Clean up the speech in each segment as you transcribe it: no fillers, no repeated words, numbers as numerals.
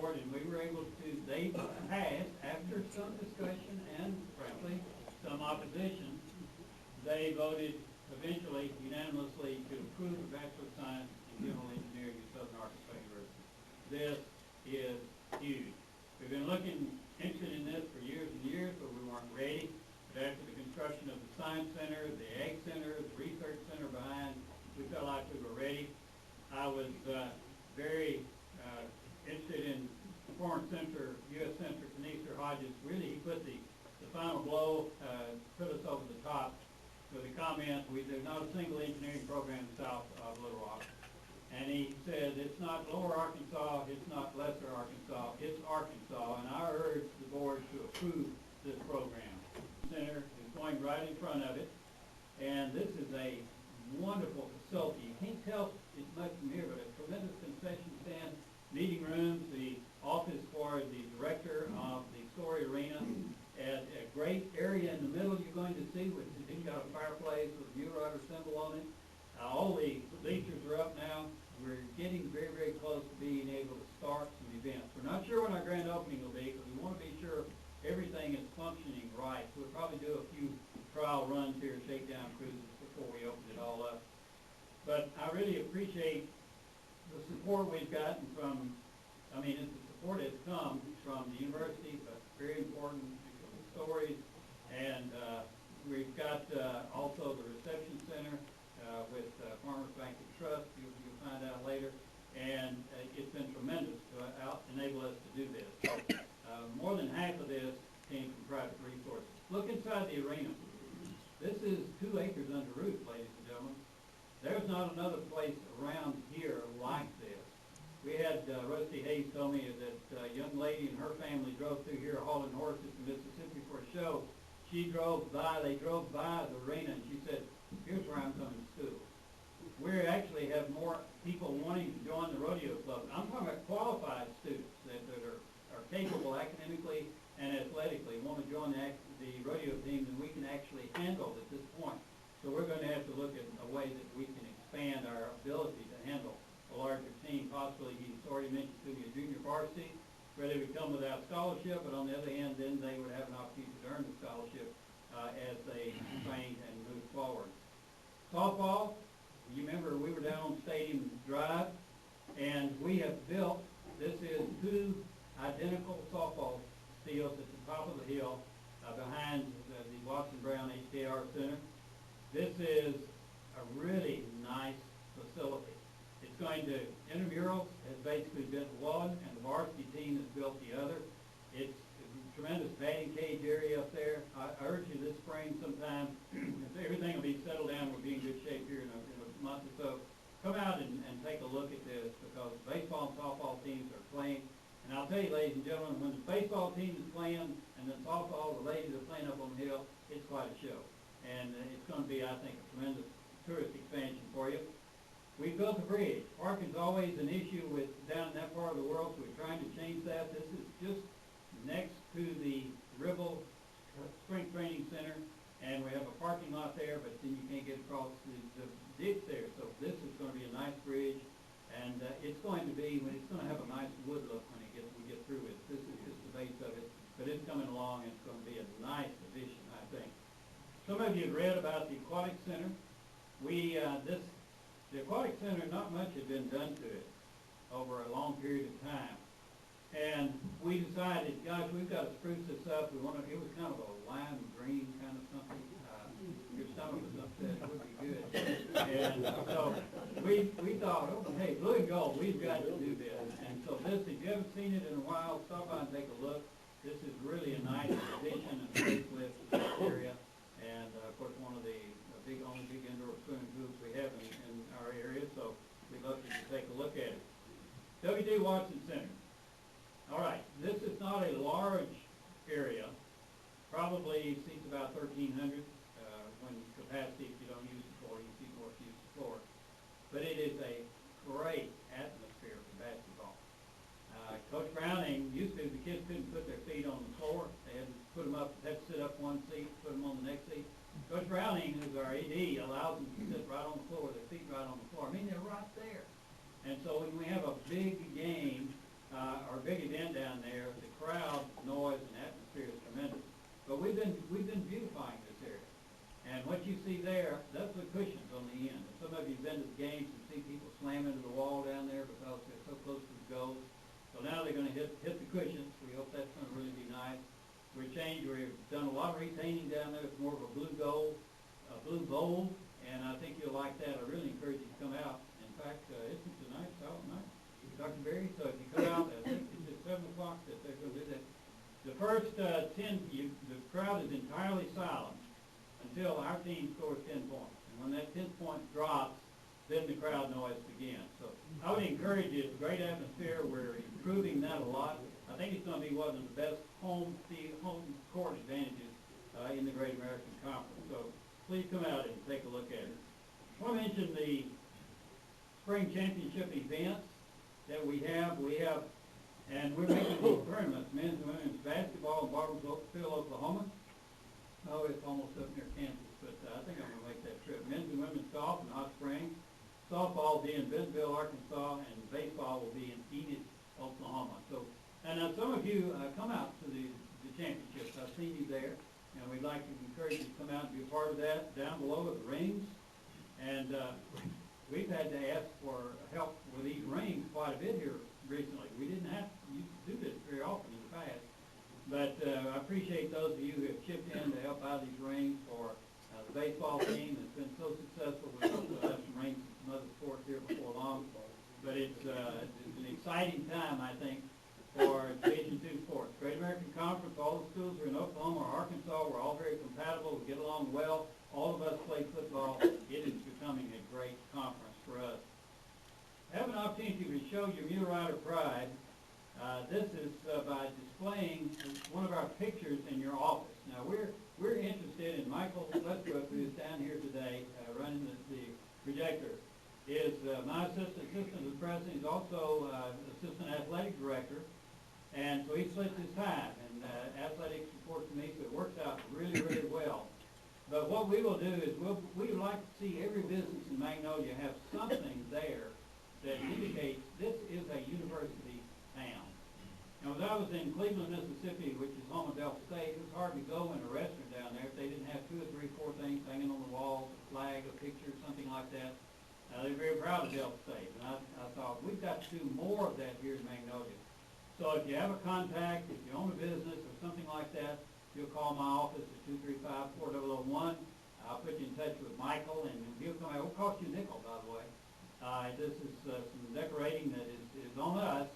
board, and we were able to, they passed, after some discussion and frankly, some opposition, they voted eventually unanimously to approve a Bachelor of Science in General Engineering at Southern Arkansas University. This is huge. We've been interested in this for years and years, but we weren't ready. But after the construction of the Science Center, the Ag Center, the Research Center behind, we felt like we were ready. I was very interested in former Senator, U.S. Senator Kanister Hodges. Really, he put the final blow, put us over the top with the comment, there's not a single engineering program south of Little Rock. And he said, it's not Lower Arkansas, it's not Lesser Arkansas, it's Arkansas. And I urge the board to approve this program. The center is going right in front of it. And this is a wonderful facility. You can't tell it much from here, but a tremendous concession stand, meeting rooms, the office for the director of the Rodeo Arena, and a great area in the middle you're going to see, which has got a fireplace with a Erotic symbol on it. All the bleachers are up now. We're getting very, very close to being able to start some events. We're not sure when our grand opening will be, because we want to be sure everything is functioning right. We'll probably do a few trial runs here, shakedown cruises before we open it all up. But I really appreciate the support we've gotten from, the support has come from the university, but very important stories. And we've got also the reception center with Farmers Bank and Trust, you'll find out later. And it's been tremendous to enable us to do this. More than half of this came from private resources. Look inside the arena. This is 2 acres under roof, ladies and gentlemen. There's not another place around here like this. We had Rusty Hayes tell me that a young lady and her family drove through here hauling horses to Mississippi for a show. They drove by the arena, and she said, here's where I'm coming to school. We actually have more people wanting to join the Rodeo Club. I'm talking about qualified students that are capable academically and athletically, want to join the rodeo team, and we can actually handle at this point. So we're going to have to look at a way that we can expand our ability to handle a larger team. Possibly, he's already mentioned to me a junior varsity, where they would come without scholarship, but on the other hand, then they would have an opportunity to earn the scholarship as they train and move forward. Softball, you remember we were down on Stadium Drive, and we have built, this is 2 identical softball fields at the top of the hill behind the Watson Brown HDR Center. This is a really nice facility. It's going to, intramurals has basically built one, and the varsity team has built the other. It's a tremendous batting cage area up there. I urge you this spring sometime, if everything will be settled down, we'll be in good shape here in a month or so. Come out and take a look at this, because baseball and softball teams are playing. And I'll tell you, ladies and gentlemen, when the baseball team is playing and the softball, the ladies are playing up on the hill, it's quite a show. And it's going to be, I think, a tremendous tourist expansion for you. We built a bridge. Parking's always an issue down in that part of the world, so we're trying to change that. This is just next to the Ribble Strength Training Center, and we have a parking lot there, but then you can't get across the ditch there. So this is going to be a nice bridge, and it's going to have a nice wood look when we get through it. This is just the base of it, but it's coming along, and it's going to be a nice addition, I think. Some of you have read about the Aquatic Center. The Aquatic Center, not much had been done to it over a long period of time. And we decided, gosh, we've got to spruce this up. It was kind of a lime green kind of something. Your stomach was upset, it would be good. And so we thought, oh, hey, blue and gold, we've got to do this. And so this, if you haven't seen it in a while, stop by and take a look. This is really a nice addition and facelift to this area. And of course, one of the only big indoor swimming pools we have in our area, so we'd love for you to take a look at it. W.D. Watson Center. All right, this is not a large area. Probably seats about 1,300 when capacity, if you don't use the floor, you see more if you use the floor. But it is a great atmosphere for basketball. Coach Browning used to, the kids couldn't put their feet on the floor. They had to put them up, had to sit up one seat, put them on the next seat. Coach Browning, who's our AD, allows them to sit right on the floor, their feet right on the floor. I mean, they're right there. And so when we have a big game, or big event down there. The crowd, noise, and atmosphere is tremendous. But we've been beautifying this area. And what you see there, that's the cushions on the end. And some of you have been to the games and see people slam into the wall down there because they're so close to the goals. So now they're going to hit the cushions. We hope that's going to really be nice. We've done a lot of retaining down there. It's more of a blue bowl, and I think you'll like that. I really encourage you to come out. In fact, isn't tonight silent night, Dr. Berry? So if you come out, I think it's at 7 o'clock that they're going to do that. The first the crowd is entirely silent until our team scores 10 points. And when that 10th point drops, then the crowd noise begins. So I would encourage you. It's a great atmosphere. We're improving that a lot. I think it's going to be one of the best home court advantages in the Great American Conference. So please come out and take a look at it. I want to mention the spring championship events that we have, and we're making these tournaments, men's and women's basketball in Bartlesville, Oklahoma. Oh, it's almost up near Kansas, but I think I'm going to make that trip. Men's and women's golf in Hot Springs. Softball will be in Bentonville, Arkansas, and baseball will be in Enid, Oklahoma. So, and some of you come out to the championships. I've seen you there, and we'd like to encourage you to come out and be a part of that. Down below are the rings, and we've had to ask for help with these rings quite a bit here recently. We didn't have to do this very often in the past, but I appreciate those of you who have chipped in to help out these rings for the baseball team that's been so successful. We'll have some rings and some other sports here before long, but it's an exciting time, I think, for Division II sports. Great American Conference, all the schools are in Oklahoma or Arkansas. We're all very compatible. We get along well. All of us play football. It is becoming a great conference for us. Have an opportunity to show your Mule Rider pride. This is by displaying one of our pictures in your office. Now we're interested in Michael Westbrook, who is down here today running the projector. Is my assistant to the president. He's also assistant athletic director. And so he splits his time, and athletics reports to me, so it works out really, really well. But what we will do is we would like to see every business in Magnolia have something there that indicates this is a university town. Now, when I was in Cleveland, Mississippi, which is home of Delta State, it was hard to go in a restaurant down there if they didn't have 2 or 3, 4 things hanging on the walls, a flag, a picture, something like that. They're very proud of Delta State, and I thought we've got to do more of that here in Magnolia. So if you have a contact, if you own a business or something like that, you'll call my office at 235-4001. I'll put you in touch with Michael, and he'll come out. It won't cost you a nickel, by the way. This is some decorating that is on us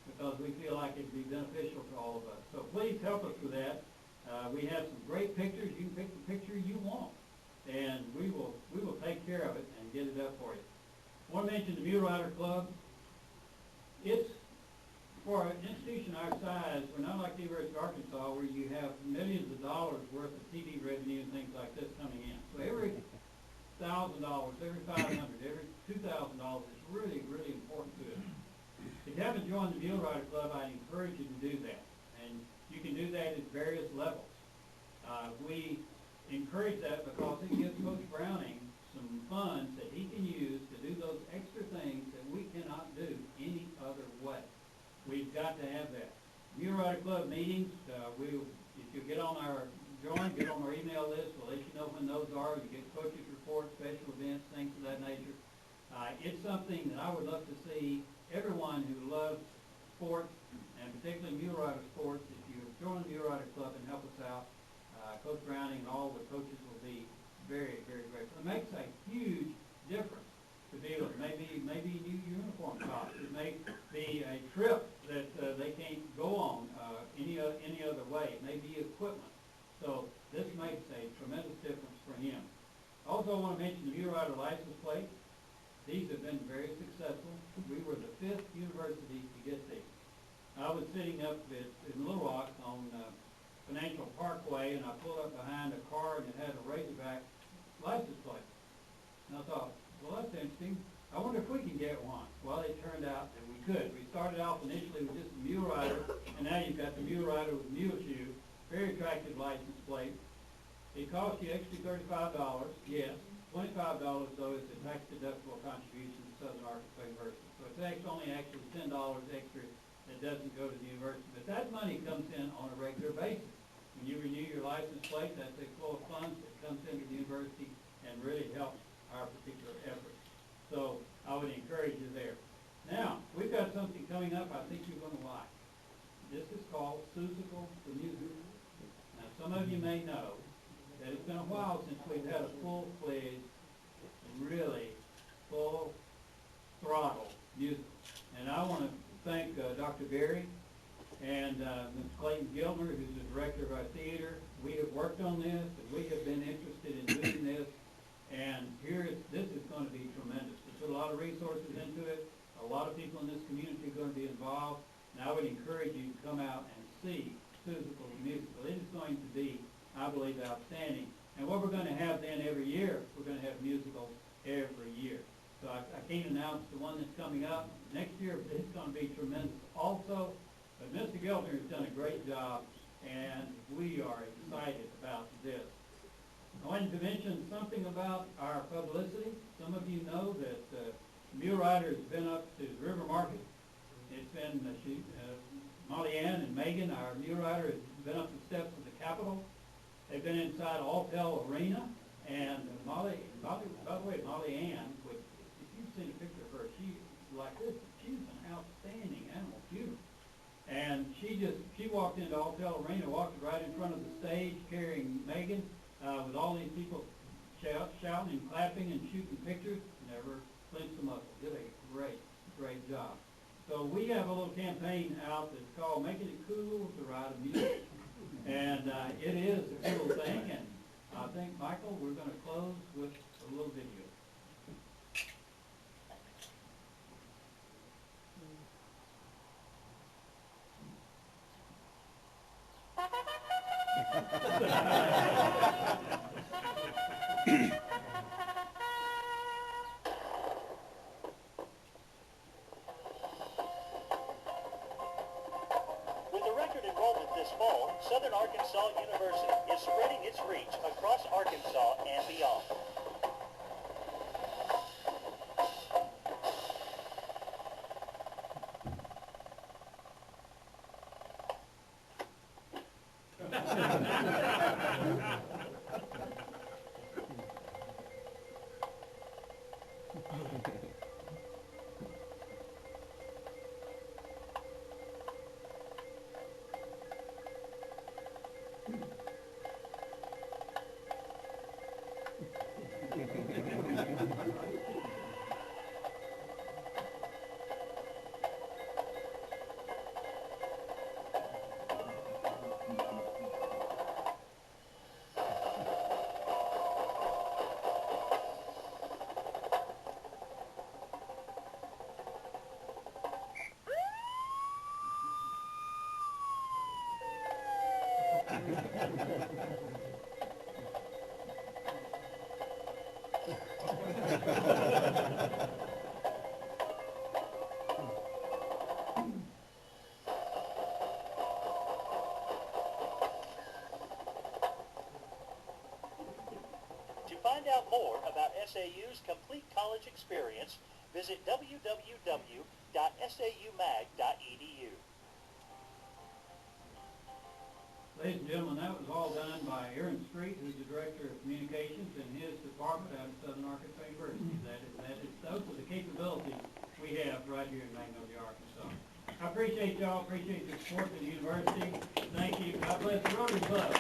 because we feel like it would be beneficial to all of us. So please help us with that. We have some great pictures. You can pick the picture you want, and we will take care of it and get it up for you. I want to mention the Mule Rider Club. It's for an institution our size. We're not like the University of Arkansas where you have millions of dollars worth of TV revenue and things like this coming in. So every $1,000, every $500, every $2,000 is really, really important to us. If you haven't joined the Mule Rider Club, I encourage you to do that. And you can do that at various levels. We encourage that because it gives Coach Browning some funds that he can use to do those extra things that we cannot do any other way. We've got to have that. Mule Rider Club meetings, if you get on our email list, we'll let you know when those are. You get coaches reports, special events, things of that nature. It's something that I would love to see everyone who loves sports, and particularly Mule Rider sports, if you join the Mule Rider Club and help us out, Coach Browning and all the coaches will be very, very grateful. It makes a huge difference to be able to maybe new uniform costs. It may be a trip that they can't go on any other way. It may be equipment. So this makes a tremendous difference for him. Also, I want to mention the Mule Rider license plate. These have been very successful. We were the 5th university to get these. I was sitting up in Little Rock on Financial Parkway, and I pulled up behind a car, and it had a Razorback license plate. And I thought, well, that's interesting. I wonder if we can get one. Well, it turned out that we could. We started off initially with just the Mule Rider, and now you've got the Mule Rider with Mule Shoe. Very attractive license plate. It costs you extra $35, yes. $25, though, is a tax-deductible contribution to Southern Arkansas University. So it's only $10 extra that doesn't go to the university. But that money comes in on a regular basis. When you renew your license plate, that's a flow of funds that comes into the university and really helps our particular effort. So I would encourage you there. Now, we've got something coming up I think you're going to like. This is called Susical the Music. Now, some of you may know that it's been a while since we've had a full-fledged, really full throttle musical. And I want to thank Dr. Berry and Ms. Clayton Gilmer, who's the director of our theater. We have worked on this, and we have been interested in doing this. And this is going to be tremendous. We put a lot of resources into it. A lot of people in this community are going to be involved. And I would encourage you to come out and see Susical the Musical. It is going to be, I believe, outstanding. And what we're going to have then every year, we're going to have musicals every year. So I can't announce the one that's coming up. Next year, it's going to be tremendous also. But Mr. Gilmer has done a great job, and we are excited about this. I wanted to mention something about our publicity. Some of you know that Mule Rider has been up to the River Market. It's been Molly Ann and Megan, our Mule Rider, has been up the steps of the Capitol. They've been inside Hotel Arena, and Molly, by the way, Molly Ann, if you've seen a picture of her, she's like this. She's an outstanding animal tutor. And she walked into Hotel Arena, walked right in front of the stage carrying Megan, with all these people shouting and clapping and shooting pictures. Never flinched a muscle. Did a great job. So we have a little campaign out that's called Making It Cool to Ride a Mule. And it is a cool thing. And I think, Michael, we're going to close with a little video. With a record enrollment this fall, Southern Arkansas University is spreading its reach across Arkansas and beyond. To find out more about SAU's complete college experience, visit www.saumag.edu. Ladies and gentlemen, that was all done by Aaron Street, who's the Director of Communications in his department out of Southern Arkansas University. Those are the capabilities we have right here in Magnolia, Arkansas. I appreciate y'all, appreciate the support of the university. Thank you. God bless the Rotary Club.